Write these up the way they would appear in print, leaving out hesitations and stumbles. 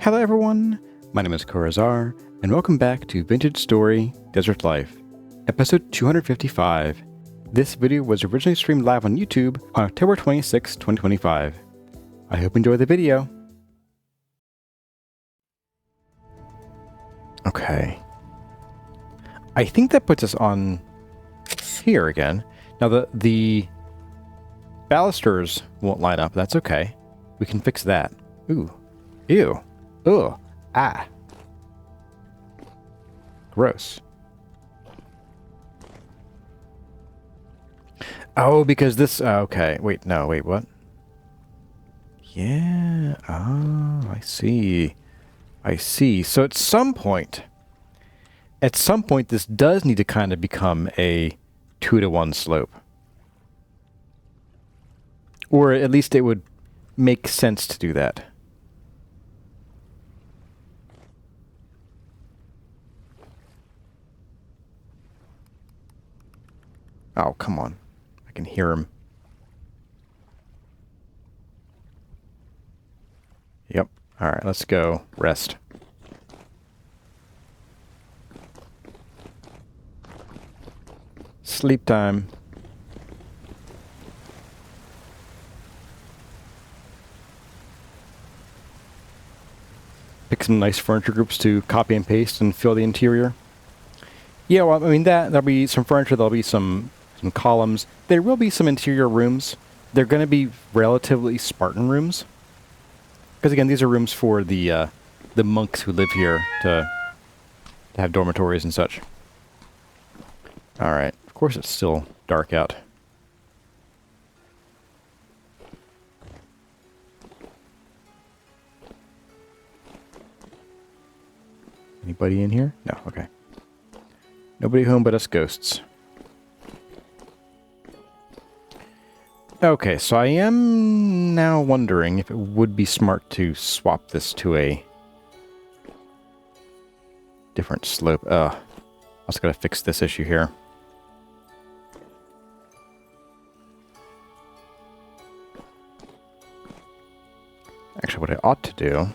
Hello everyone, my name is Corazar, and welcome back to Vintage Story Desert Life, episode 255. This video was originally streamed live on YouTube on October 26, 2025. I hope you enjoy the video. Okay. I think that puts us on here again. Now the balusters won't line up, that's okay. We can fix that. Ooh. Ew. Ugh. Ah. Gross. Oh, because this... okay. Wait, no. Wait, what? Yeah. Oh, I see. I see. So at some point, this does need to kind of become a 2-to-1 slope. Or at least it would make sense to do that. Oh, come on. I can hear him. Yep. All right, let's go rest. Sleep time. Pick some nice furniture groups to copy and paste and fill the interior. Yeah, well, I mean, there'll be some furniture, there'll be some columns. There will be some interior rooms. They're going to be relatively Spartan rooms. Because again, these are rooms for the monks who live here to have dormitories and such. Alright, of course it's still dark out. Anybody in here? No, okay. Nobody home but us ghosts. Okay, so I am now wondering if it would be smart to swap this to a different slope. I was going to fix this issue here. Actually, what I ought to do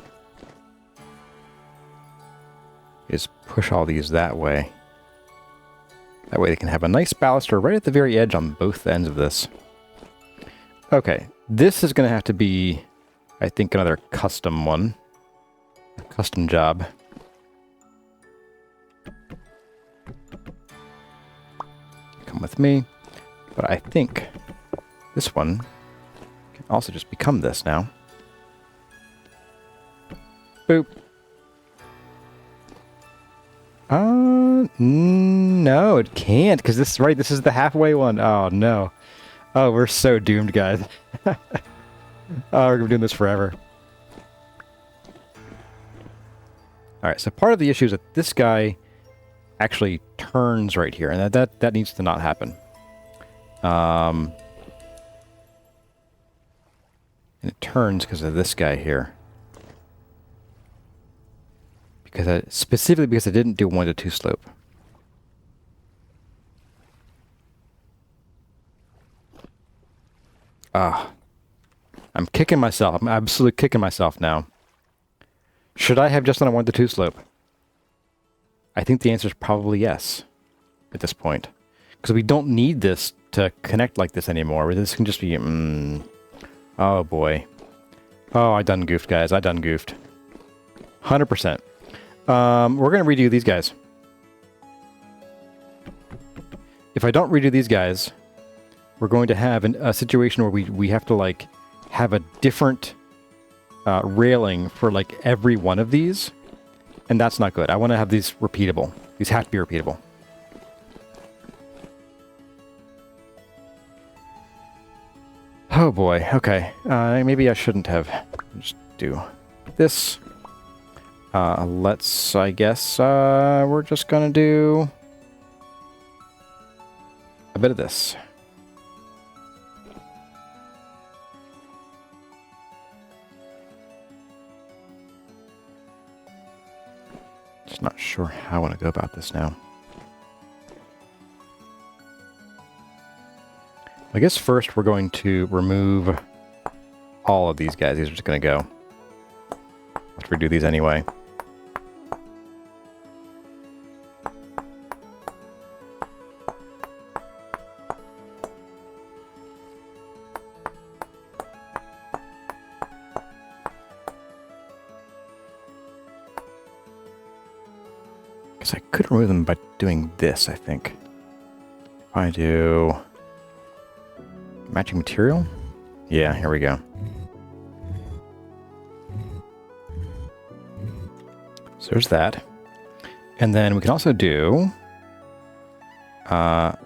is push all these that way. That way they can have a nice baluster right at the very edge on both ends of this. Okay, this is going to have to be, I think, another custom one. A custom job. Come with me. But I think this one can also just become this now. Boop. No, it can't, because this is the halfway one. Oh, no. Oh, we're so doomed, guys. Oh, we're going to be doing this forever. Alright, so part of the issue is that this guy actually turns right here, and that needs to not happen. And it turns because of this guy here. Specifically because I didn't do 1-to-2 slope. I'm kicking myself. I'm absolutely kicking myself now. Should I have just done a 1-to-2 slope? I think the answer is probably yes at this point. Because we don't need this to connect like this anymore. This can just be... Oh, boy. Oh, I done goofed, guys. I done goofed. 100%. We're going to redo these guys. If I don't redo these guys... we're going to have a situation where we have to, like, have a different railing for, like, every one of these. And that's not good. I want to have these repeatable. These have to be repeatable. Oh, boy. Okay. Maybe I shouldn't have. Just do this. Let's, I guess, we're just going to do a bit of this. Just not sure how I want to go about this now. I guess first we're going to remove all of these guys. These are just going to go. Let's redo these anyway. I could remove them by doing this, I think. If I do matching material? Yeah, here we go. So there's that. And then we can also do... actually,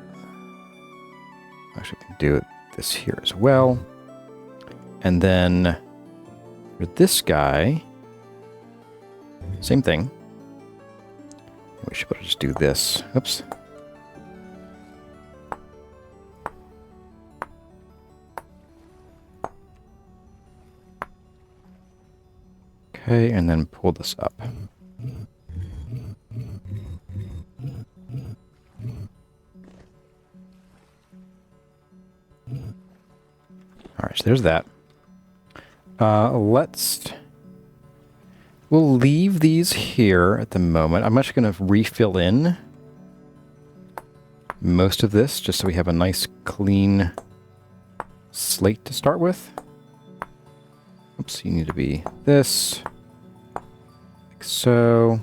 we can do this here as well. And then for this guy, same thing. We should better just do this. Oops. Okay, and then pull this up. Alright, so there's that. We'll leave these here at the moment. I'm actually going to refill in most of this, just so we have a nice, clean slate to start with. Oops, you need to be this. Like so.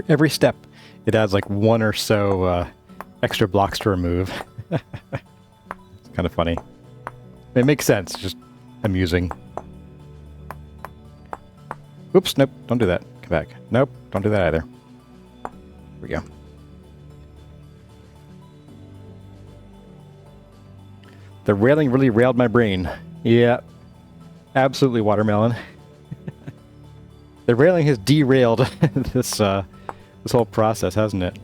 Every step, it adds like one or so extra blocks to remove. It's kind of funny. It makes sense, just amusing. Oops, nope, don't do that. Come back. Nope, don't do that either. Here we go. The railing really railed my brain. Yeah, absolutely watermelon. The railing has derailed this this whole process, hasn't it?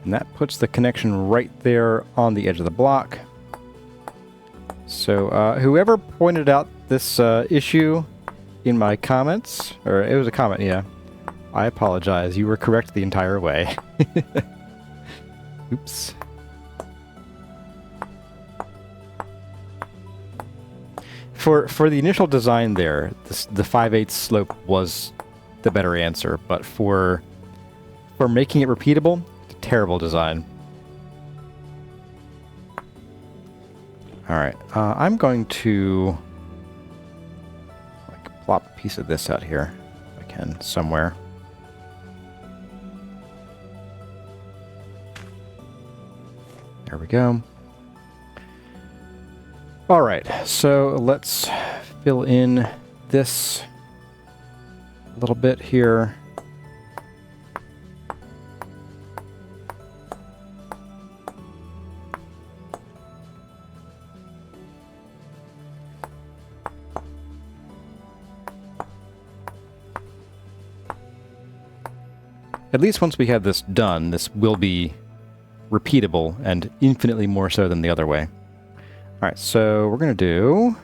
And that puts the connection right there on the edge of the block. So whoever pointed out this issue in my comments, or it was a comment, yeah, I apologize. You were correct the entire way. Oops. For the initial design there, the 5/8 slope was the better answer, but for making it repeatable, terrible design. Alright, I'm going to like plop a piece of this out here, if I can, somewhere. There we go. All right, so let's fill in this a little bit here. At least once we have this done, this will be repeatable and infinitely more so than the other way. All right, so we're going to do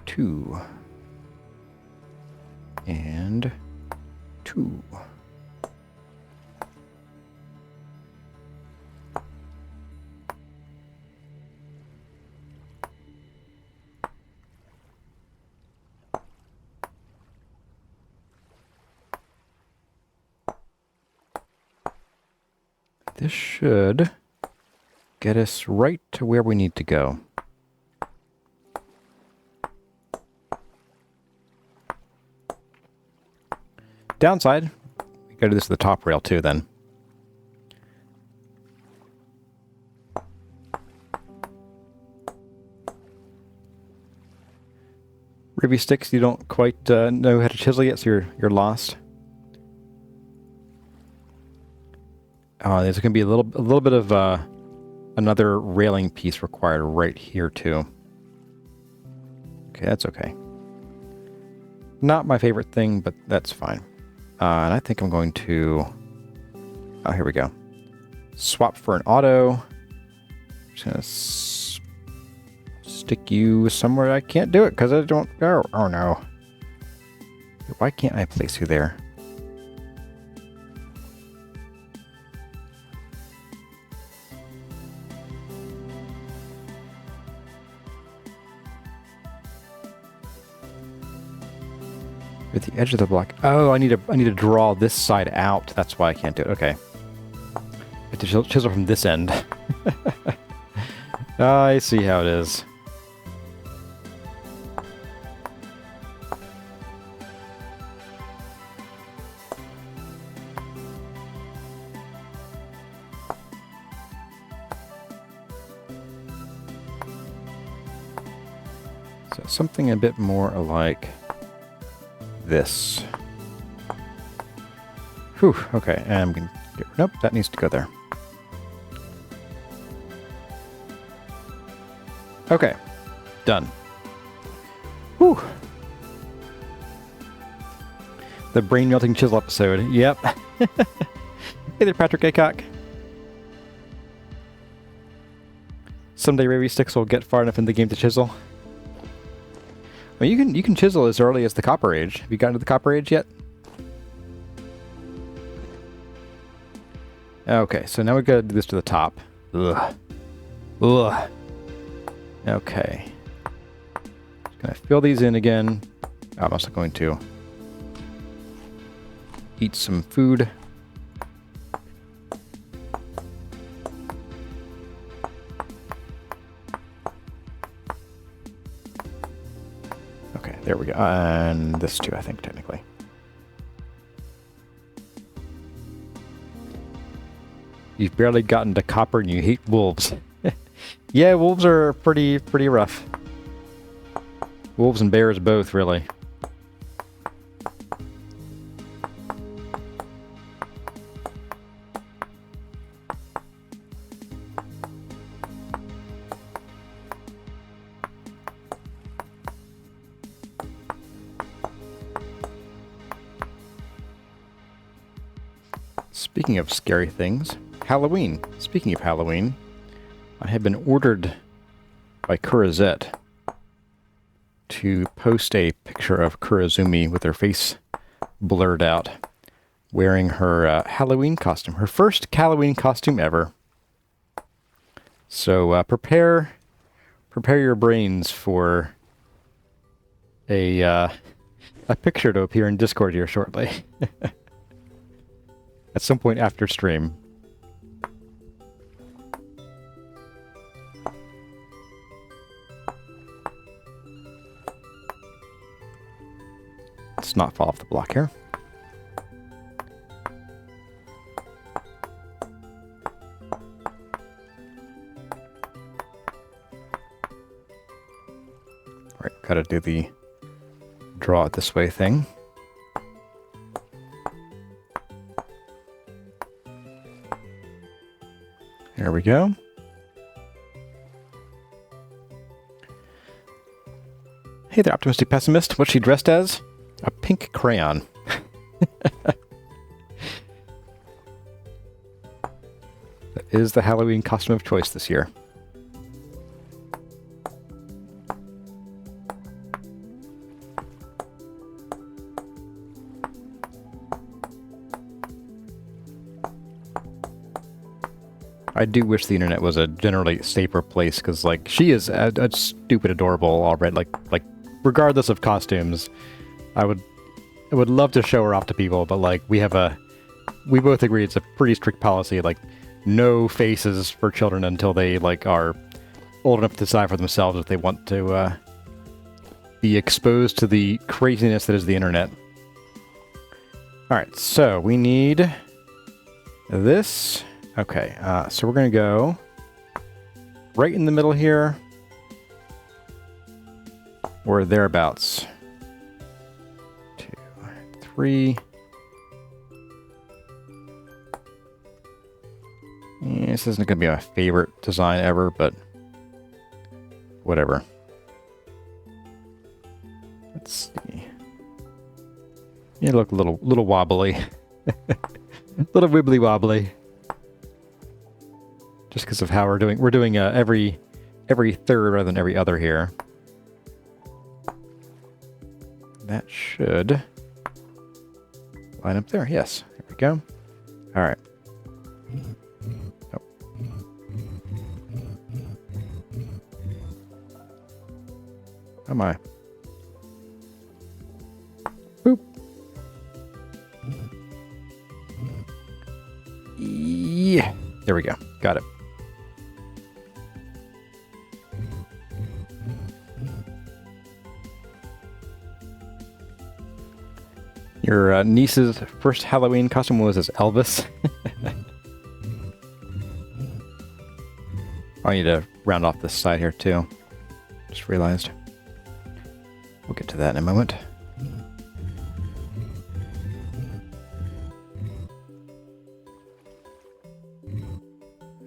2 and 2. This should get us right to where we need to go. Downside, we gotta do this to the top rail too then. Ribby sticks, you don't quite know how to chisel yet, so you're lost. There's going to be a little bit of another railing piece required right here too. Okay, that's okay. Not my favorite thing, but that's fine. And I think I'm going to... Oh, here we go. Swap for an auto. Just gonna stick you somewhere I can't do it because I don't... Oh, no. Why can't I place you there? At the edge of the block. Oh, I need to draw this side out. That's why I can't do it. Okay. I have to chisel from this end. I see how it is. So something a bit more like this. Whew, okay, and I'm going to get... Nope, that needs to go there. Okay, done. Whew. The brain-melting chisel episode. Yep. Hey there, Patrick Aycock. Someday Ravi Sticks will get far enough in the game to chisel. Well, you can chisel as early as the Copper Age. Have you gotten to the Copper Age yet? Okay, so now we've got to do this to the top. Ugh. Ugh. Okay. Just gonna fill these in again. I'm also going to eat some food. Okay, there we go. And this too, I think, technically. You've barely gotten to copper and you hate wolves. Yeah, wolves are pretty rough. Wolves and bears both, really. Speaking of scary things, Halloween. Speaking of Halloween, I have been ordered by Kurazette to post a picture of Kurazumi with her face blurred out, wearing her Halloween costume, her first Halloween costume ever. So prepare your brains for a picture to appear in Discord here shortly. At some point after stream. Let's not fall off the block here. Alright, gotta do the draw it this way thing. There we go. Hey there, optimistic pessimist. What's she dressed as? A pink crayon. That is the Halloween costume of choice this year. I do wish the internet was a generally safer place, because, like, she is a stupid adorable already. Like, regardless of costumes, I would love to show her off to people, but, like, we both agree it's a pretty strict policy, like, no faces for children until they, like, are old enough to decide for themselves if they want to be exposed to the craziness that is the internet. Alright, so we need this. Okay, so we're going to go right in the middle here, or thereabouts. 2, 3. Yeah, this isn't going to be my favorite design ever, but whatever. Let's see. You look a little wobbly. A little wibbly wobbly. Just because of how we're doing. We're doing every third rather than every other here. That should line up there. Yes. There we go. All right. Oh. How am I? Boop. Yeah. There we go. Got it. Your niece's first Halloween costume was as Elvis. I need to round off this side here too. Just realized. We'll get to that in a moment.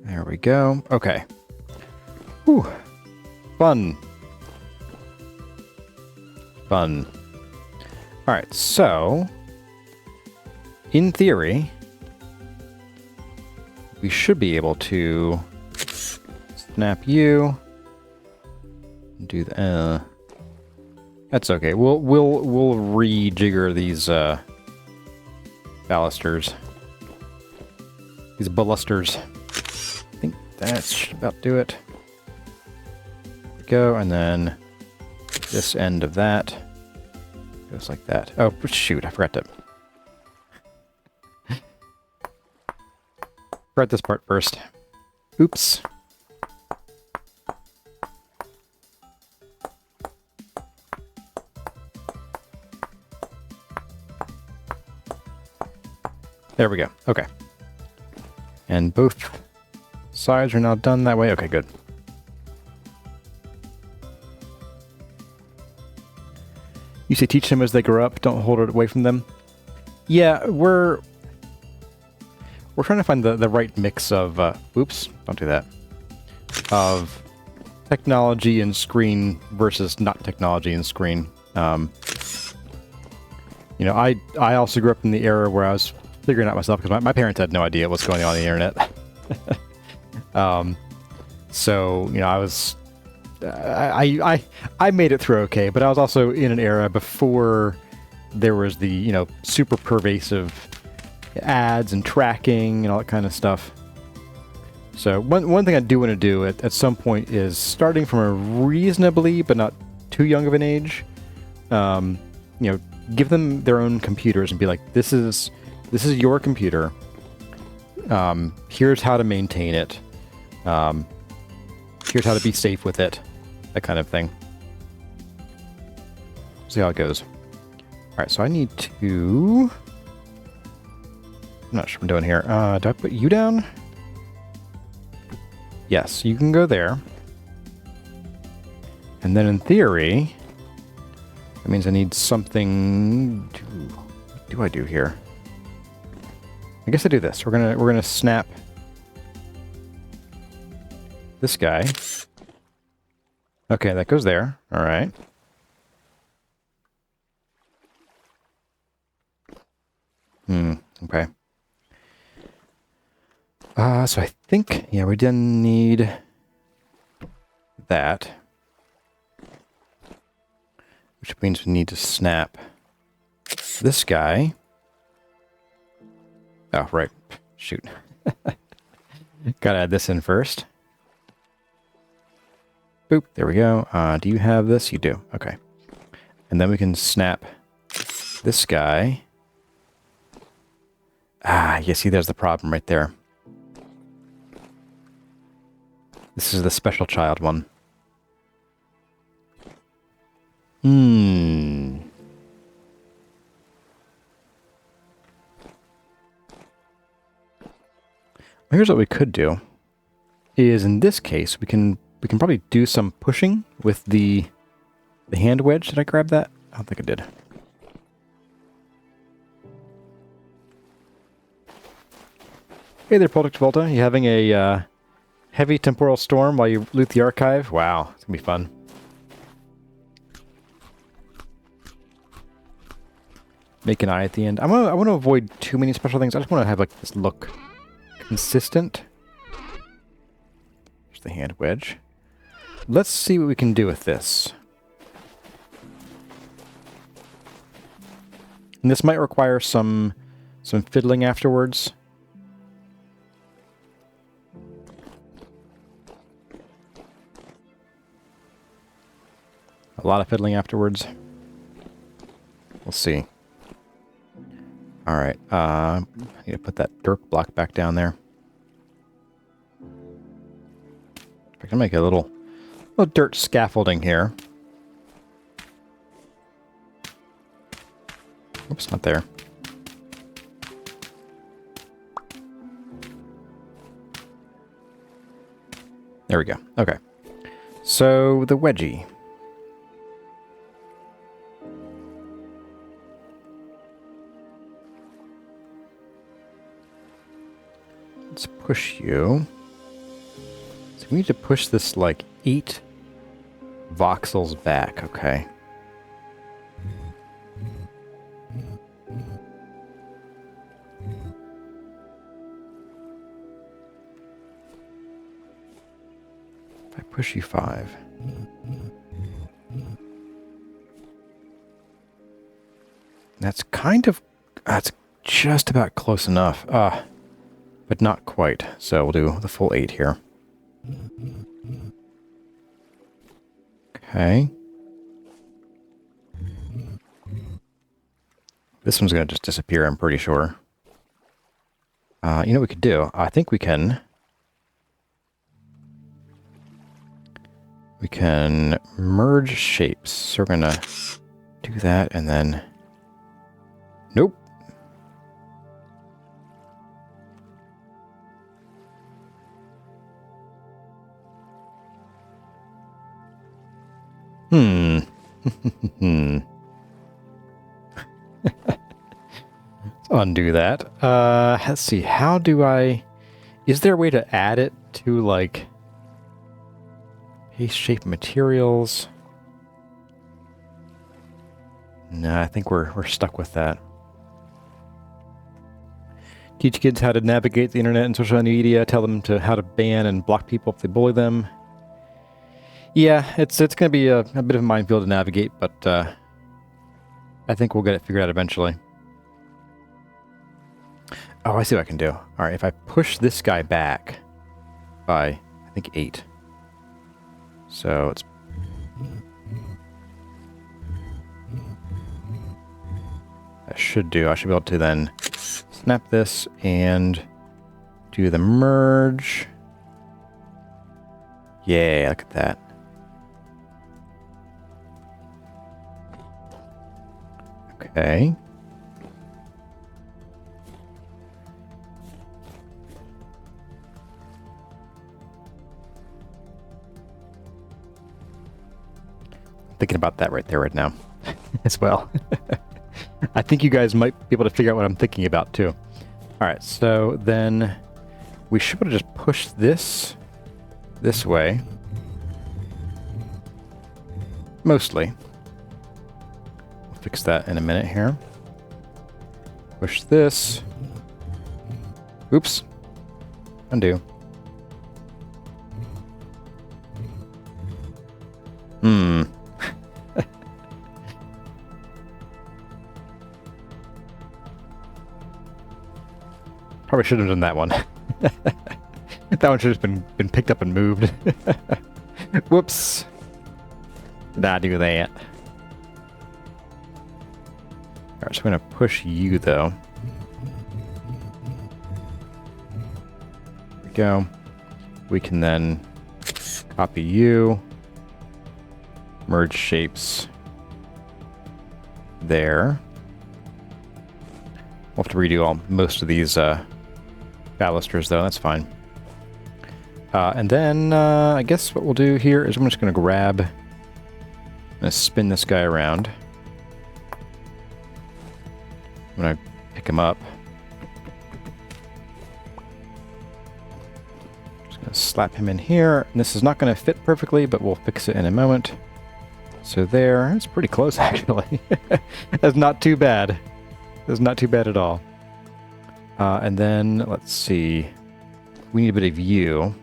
There we go. Okay. Whew. Fun. Fun. Alright, so in theory, we should be able to snap you. Do the that's okay. We'll rejigger these ballisters. These ballisters. I think that should about do it. There we go, and then this end of that goes like that. Oh, shoot, I forgot to... Forgot this part first. Oops. There we go. Okay. And both sides are now done that way. Okay, good. You say teach them as they grow up, don't hold it away from them. Yeah, we're trying to find the right mix of oops, don't do that. Of technology and screen versus not technology and screen. You know, I also grew up in the era where I was figuring out myself because my parents had no idea what's going on the internet. So, you know, I was I made it through okay, but I was also in an era before there was the, you know, super pervasive ads and tracking and all that kind of stuff. So one thing I do want to do at some point is starting from a reasonably but not too young of an age, you know, give them their own computers and be like, this is your computer. Here's how to maintain it. Here's how to be safe with it. That kind of thing. See how it goes. Alright, so I need to... I'm not sure what I'm doing here. Do I put you down? Yes, you can go there. And then in theory, that means I need something to... What do I do here? I guess I do this. We're gonna snap this guy. Okay, that goes there. All right. Okay. So I think, yeah, we didn't need that. Which means we need to snap this guy. Oh, right. Shoot. Gotta add this in first. Boop. There we go. Do you have this? You do. Okay. And then we can snap this guy. You see, there's the problem right there. This is the special child one. Here's what we could do. Is in this case, we can probably do some pushing with the hand wedge. Did I grab that? I don't think I did. Hey there, Product Volta. You having a heavy temporal storm while you loot the archive? Wow, it's gonna be fun. make an eye at the end. I want to avoid too many special things. I just want to have like this look consistent. There's the hand wedge. Let's see what we can do with this. And this might require some fiddling afterwards. A lot of fiddling afterwards. We'll see. Alright, I need to put that dirt block back down there. I can make a little dirt scaffolding here. Oops, not there. There we go. Okay. So, the wedgie. Let's push you. So we need to push this like 8 voxels back, okay. If I push you 5. That's that's just about close enough. But not quite. So we'll do the full 8 here. Okay. This one's going to just disappear, I'm pretty sure. You know what we could do? I think we can merge shapes. So we're going to do that and then... Nope. Let's undo that. Let's see. How do I... Is there a way to add it to, like... Paste shape materials? No, I think we're stuck with that. Teach kids how to navigate the internet and social media. Tell them how to ban and block people if they bully them. Yeah, it's going to be a bit of a minefield to navigate, but I think we'll get it figured out eventually. Oh, I see what I can do. All right, if I push this guy back by, I think, 8. So it's... I should be able to then snap this and do the merge. Yeah, look at that. Okay. Thinking about that right there right now as well. I think you guys might be able to figure out what I'm thinking about too. All right, so then we should be able to just push this way. Mostly. We'll fix that in a minute here. Push this. Oops. Undo. Probably should have done that one. That one should have been picked up and moved. Whoops. Did I do that? Alright, so I'm going to push you, though. There we go. We can then copy you. Merge shapes. There. We'll have to redo most of these balusters, though. That's fine. And then I guess what we'll do here is I'm just going to grab... I'm going to spin this guy around. I'm going to pick him up. Just going to slap him in here. And this is not going to fit perfectly, but we'll fix it in a moment. So there. It's pretty close, actually. That's not too bad. That's not too bad at all. And then, let's see. We need a bit of view.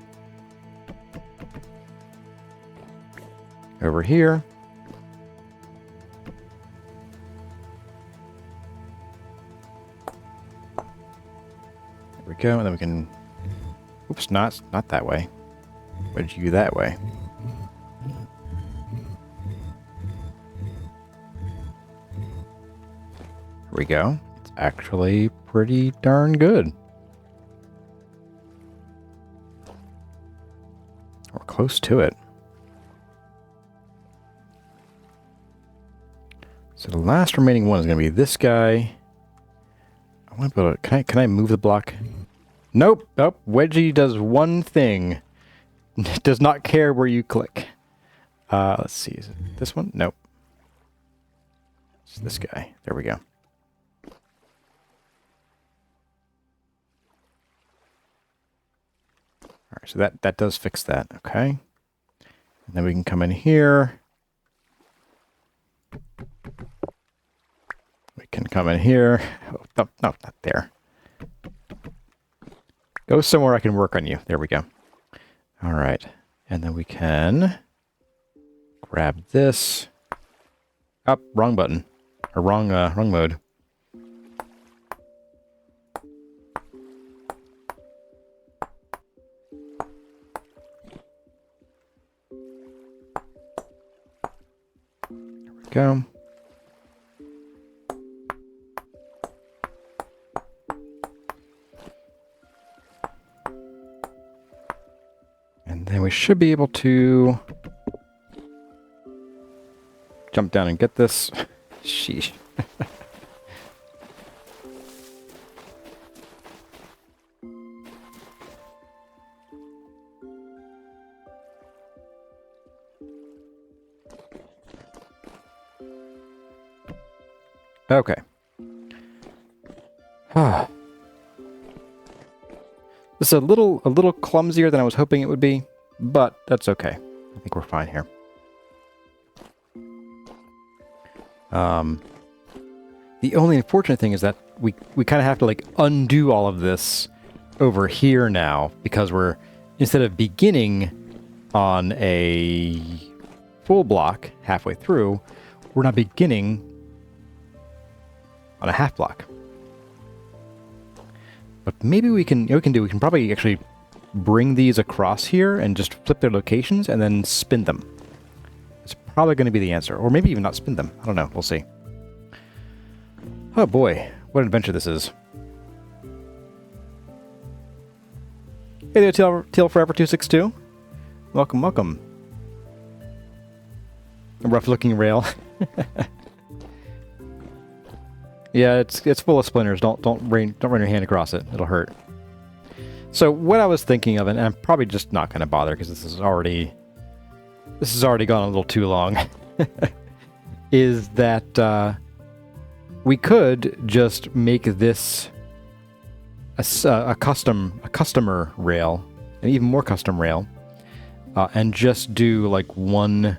Over here. There we go, and then we can... Oops, not that way. Wedge you that way. Here we go. It's actually pretty darn good. We're close to it. So the last remaining one is going to be this guy. I want to be able to... Can I move the block? Nope. Nope. Wedgie does one thing. It does not care where you click. Let's see. Is it this one? Nope. It's this guy. There we go. All right. So that does fix that. Okay. And then we can come in here. We can come in here. Oh, no, not there. Go somewhere I can work on you. There we go. All right. And then we can grab this. Up, wrong button. Or wrong mode. There we go. And then we should be able to jump down and get this. Sheesh. Okay. This is a little clumsier than I was hoping it would be, but that's okay. I think we're fine here. The only unfortunate thing is that we kind of have to like undo all of this over here now, because we're, instead of beginning on a full block halfway through, we're not beginning on a half block. But maybe we can probably actually bring these across here and just flip their locations and then spin them. It's probably going to be the answer. Or maybe even not spin them. I don't know. We'll see. Oh boy, what an adventure this is. Hey there, Teal Forever 262. Welcome, welcome. A rough looking rail. Yeah, it's full of splinters. Don't run your hand across it. It'll hurt. So what I was thinking of, and I'm probably just not going to bother because this has already gone a little too long, is that we could just make this a customer rail, an even more custom rail, and just do like one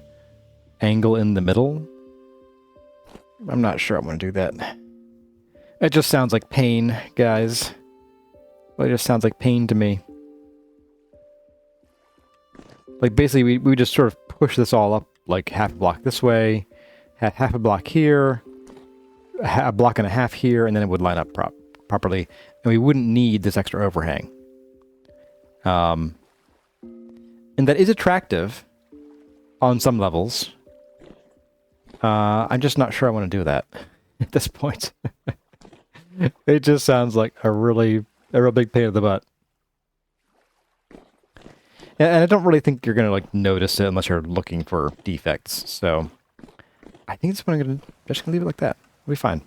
angle in the middle. I'm not sure I want to do that. It just sounds like pain, guys. Well, it just sounds like pain to me. Like, basically, we just sort of push this all up, like, half a block this way, half a block here, a block and a half here, and then it would line up properly, and we wouldn't need this extra overhang. And that is attractive on some levels. I'm just not sure I want to do that at this point. It just sounds like a real big pain in the butt. And I don't really think you're going to like notice it unless you're looking for defects. So I think I'm just going to leave it like that. It'll be fine.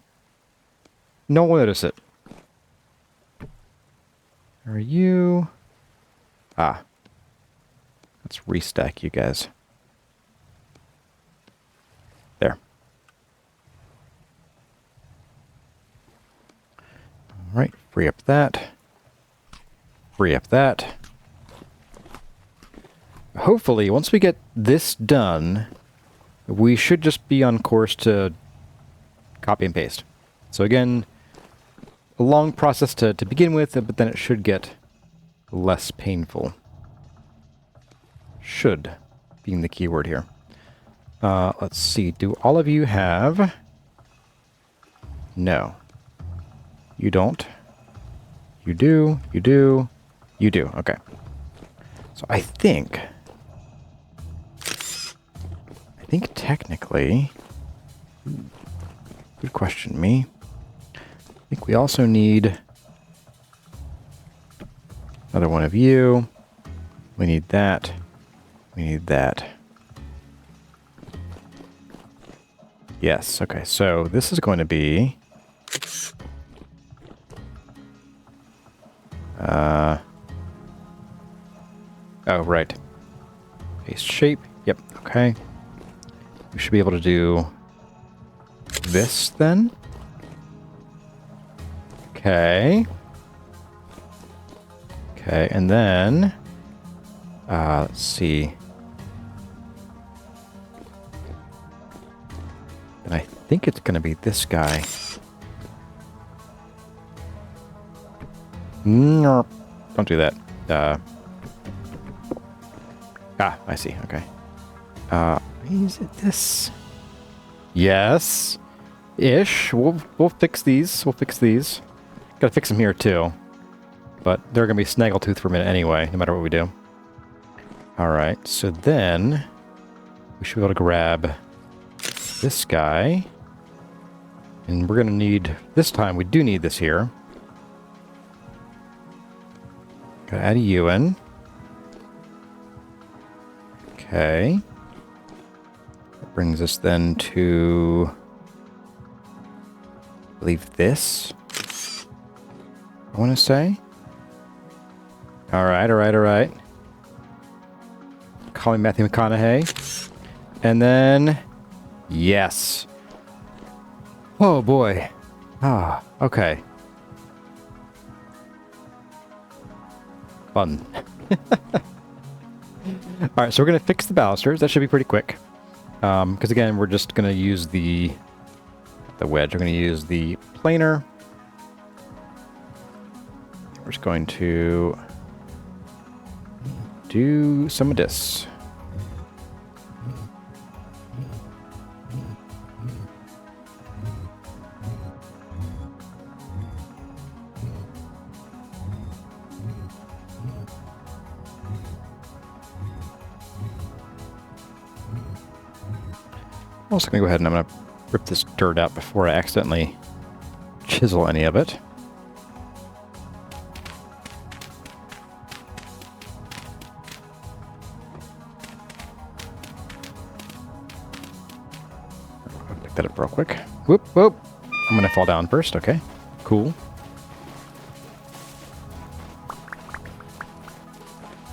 No one will notice it. Are you... Ah. Let's restack you guys. There. All right, free up that. Free up that. Hopefully, once we get this done, we should just be on course to copy and paste. So again, a long process to begin with, but then it should get less painful. Should being the key word here. Let's see. Do all of you have... No. You don't. You do. You do. You do. Okay. So I think technically... Good question, me. I think we also need another one of you. We need that. We need that. Yes, okay, so this is going to be... oh, right. Base shape. Yep, okay. We should be able to do this then. Okay. Okay, and then... let's see. And I think it's going to be this guy. No, don't do that. I see. Okay. Is it this? Yes. Ish. We'll fix these. We'll fix these. Gotta fix them here too. But they're gonna be snaggletooth for a minute anyway, no matter what we do. Alright, so then we should be able to grab this guy. And we're gonna need, this time we do need this here. Gotta add a U in. Okay. That brings us then to, I believe, this. I want to say. Alright, alright, alright. Call me Matthew McConaughey. And then, yes. Oh boy. Ah, okay. Fun. Alright, so we're going to fix the balusters. That should be pretty quick. Because again, we're just going to use the wedge. We're going to use the planer. We're just going to do some of this. I'm also going to go ahead and I'm going to rip this dirt out before I accidentally chisel any of it. I'll pick that up real quick. Whoop, whoop. I'm going to fall down first. Okay, cool.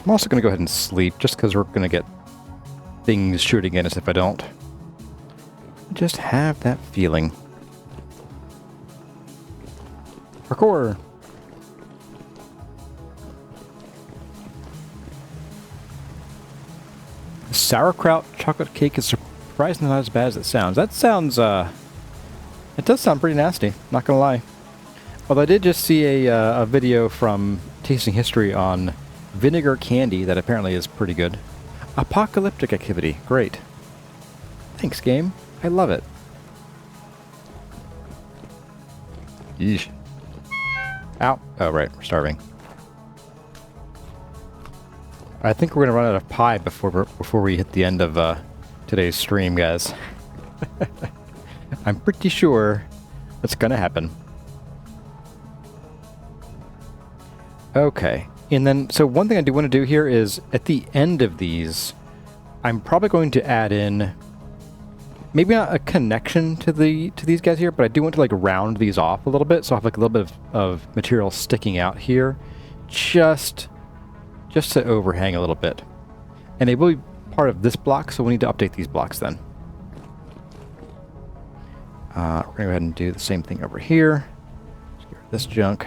I'm also going to go ahead and sleep just because we're going to get things shooting at us if I don't. Just have that feeling. Parkour! Sauerkraut chocolate cake is surprisingly not as bad as it sounds. That sounds, it does sound pretty nasty, not gonna lie. Although I did just see a video from Tasting History on vinegar candy that apparently is pretty good. Apocalyptic activity, great. Thanks, game. I love it. Yeesh. Ow. Oh, right. We're starving. I think we're going to run out of pie before we hit the end of today's stream, guys. I'm pretty sure that's going to happen. Okay. And then, so one thing I do want to do here is, at the end of these, I'm probably going to add in... maybe not a connection to these guys here, but I do want to like round these off a little bit, so I have like a little bit of material sticking out here, just to overhang a little bit. And they will be part of this block, so we need to update these blocks then. We're gonna go ahead and do the same thing over here. Let's get rid of this junk.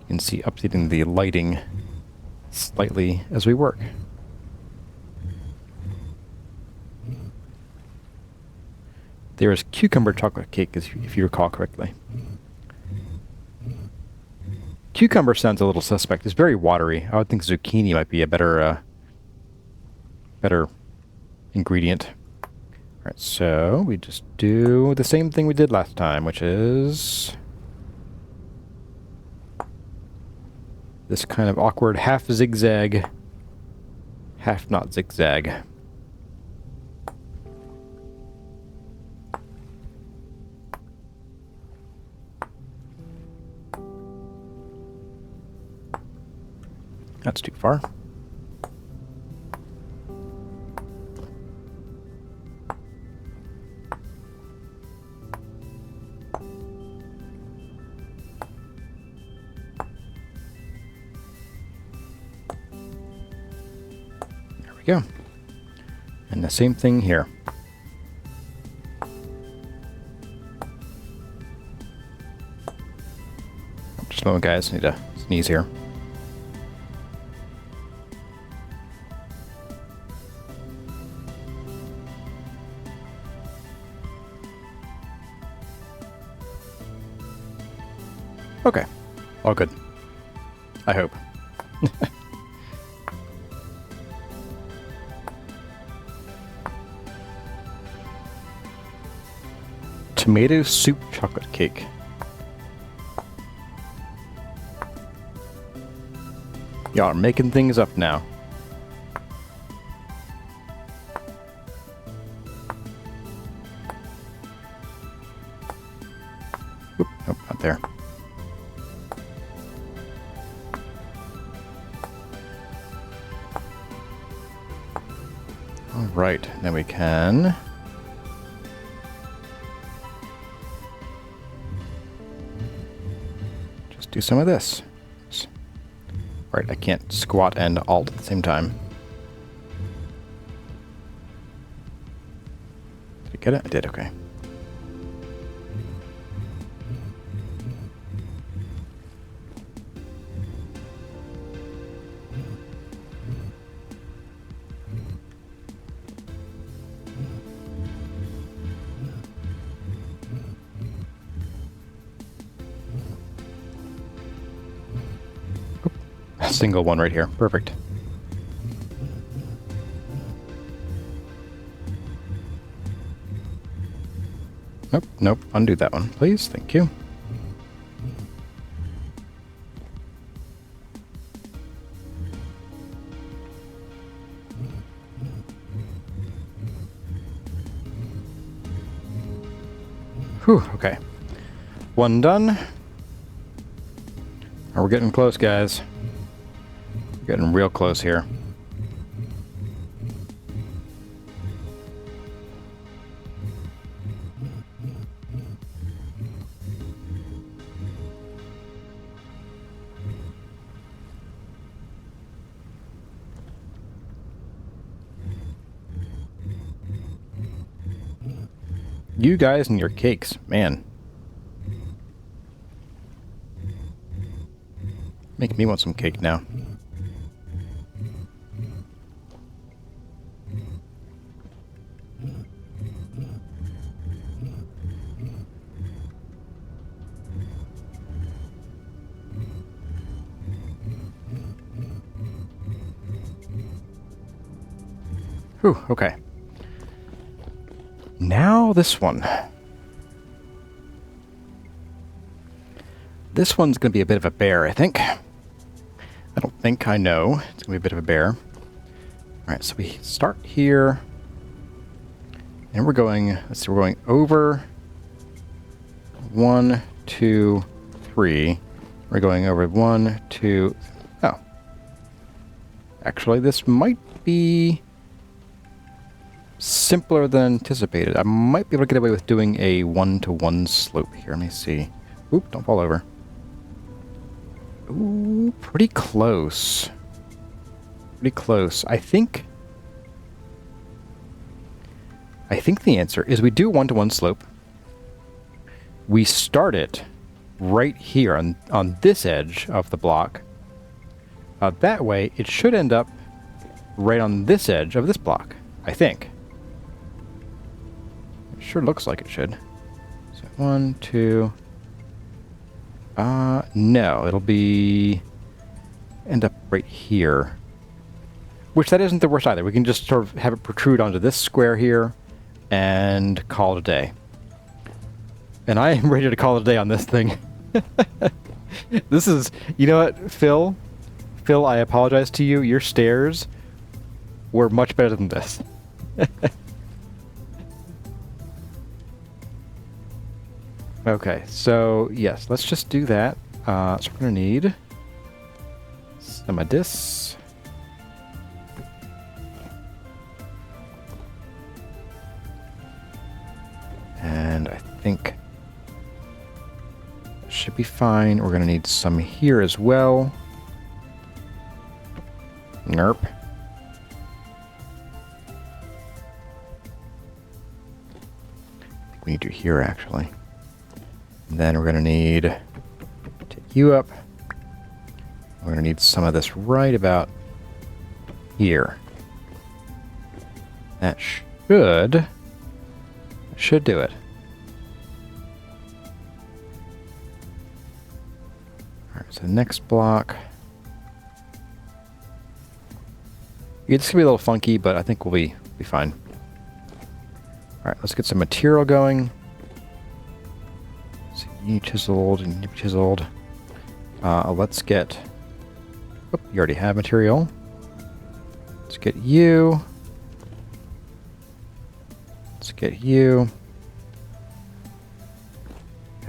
You can see updating the lighting slightly as we work. There is cucumber chocolate cake, if you recall correctly. Cucumber sounds a little suspect. It's very watery. I would think zucchini might be a better ingredient. All right, so we just do the same thing we did last time, which is this kind of awkward half zigzag, half not zigzag. That's too far. There we go. And the same thing here. Just a moment, guys. Need to sneeze here. Okay. All good. I hope. Tomato soup chocolate cake. Y'all are making things up now. Oop, nope, not there. All right, then we can just do some of this. All right, I can't squat and alt at the same time. Did I get it? I did, okay. Single one right here. Perfect. Nope, nope. Undo that one, please. Thank you. Whew, okay. One done. Oh, we're getting close, guys. Getting real close here. You guys and your cakes, man. Make me want some cake now. Whew, okay. Now this one. This one's going to be a bit of a bear, I think. I don't think I know. It's going to be a bit of a bear. All right, so we start here. And we're going, let's see, we're going over 1, 2, 3. We're going over 1, 2, oh. Actually, this might be simpler than anticipated. I might be able to get away with doing a 1-to-1 slope here. Let me see. Oop, don't fall over. Ooh, pretty close. Pretty close. I think the answer is we do 1-to-1 slope. We start it right here on this edge of the block. That way, it should end up right on this edge of this block, I think. Sure looks like it should. So 1, 2. No, it'll be end up right here. Which that isn't the worst either. We can just sort of have it protrude onto this square here and call it a day. And I am ready to call it a day on this thing. This is, you know what, Phil? Phil, I apologize to you. Your stairs were much better than this. Okay, so yes, let's just do that. So we're gonna need some of this. And I think that should be fine. We're gonna need some here as well. Nerp. I think we need you here actually. And then we're going to need to take you up. We're going to need some of this right about here. That should do it. Alright, so the next block. Yeah, this could be a little funky, but I think we'll be fine. Alright, let's get some material going. You chiseled and you chiseled. Let's get... Oh, you already have material. Let's get you. Let's get you.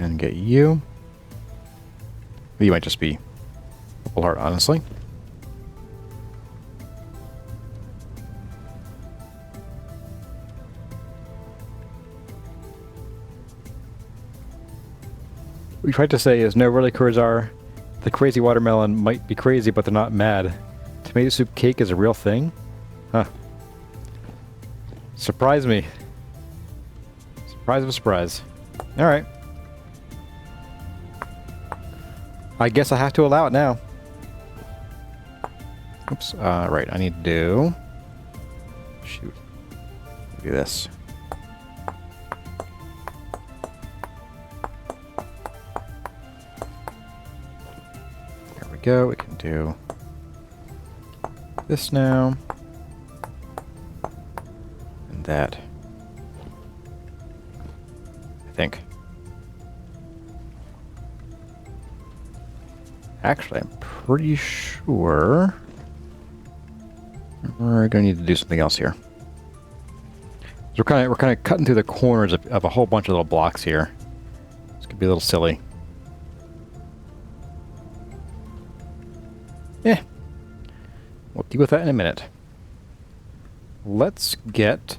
And get you. You might just be purple heart, honestly. We tried to say is no, really, Kurzar, the crazy watermelon might be crazy, but they're not mad. Tomato soup cake is a real thing? Huh. Surprise me. Surprise of a surprise. Alright. I guess I have to allow it now. Oops, right, I need to do... Shoot. Do this. Go. We can do this now and that. I think. Actually, I'm pretty sure we're going to need to do something else here. So we're kind of cutting through the corners of a whole bunch of little blocks here. This could be a little silly. Yeah, we'll deal with that in a minute. Let's get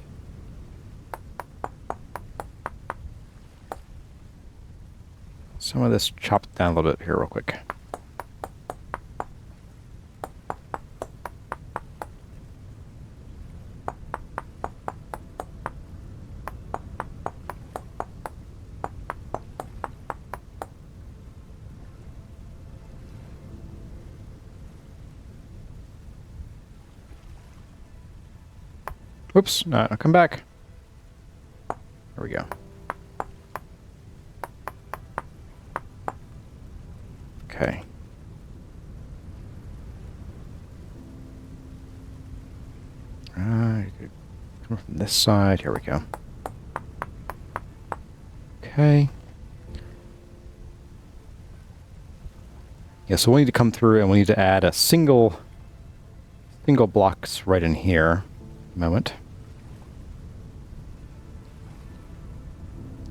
some of this chopped down a little bit here real quick. Whoops, no, come back. There we go. Okay. You could come from this side. Here we go. Okay. Yeah, so we need to come through and we need to add a single blocks right in here. Moment.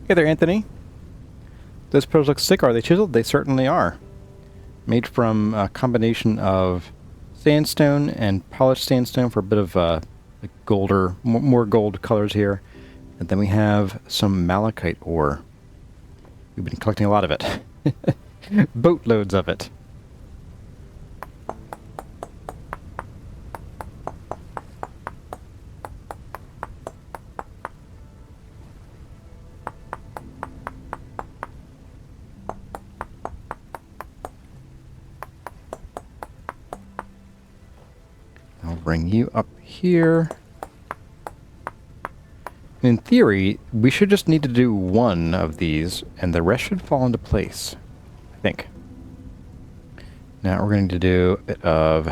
Hey there, Anthony. Those pillars look sick. Are they chiseled? They certainly are. Made from a combination of sandstone and polished sandstone for a bit of like golder, more gold colors here. And then we have some malachite ore. We've been collecting a lot of it. Boatloads of it. I'll bring you up here. In theory, we should just need to do one of these, and the rest should fall into place, I think. Now we're going to do a bit of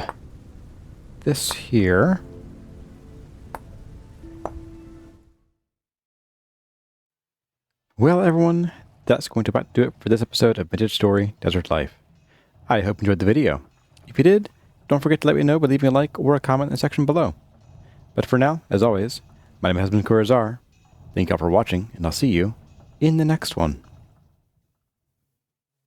this here. Well, everyone, that's going to about do it for this episode of Vintage Story Desert Life. I hope you enjoyed the video. If you did, don't forget to let me know by leaving a like or a comment in the section below. But for now, as always, my name has been Kurazar. Thank you all for watching, and I'll see you in the next one.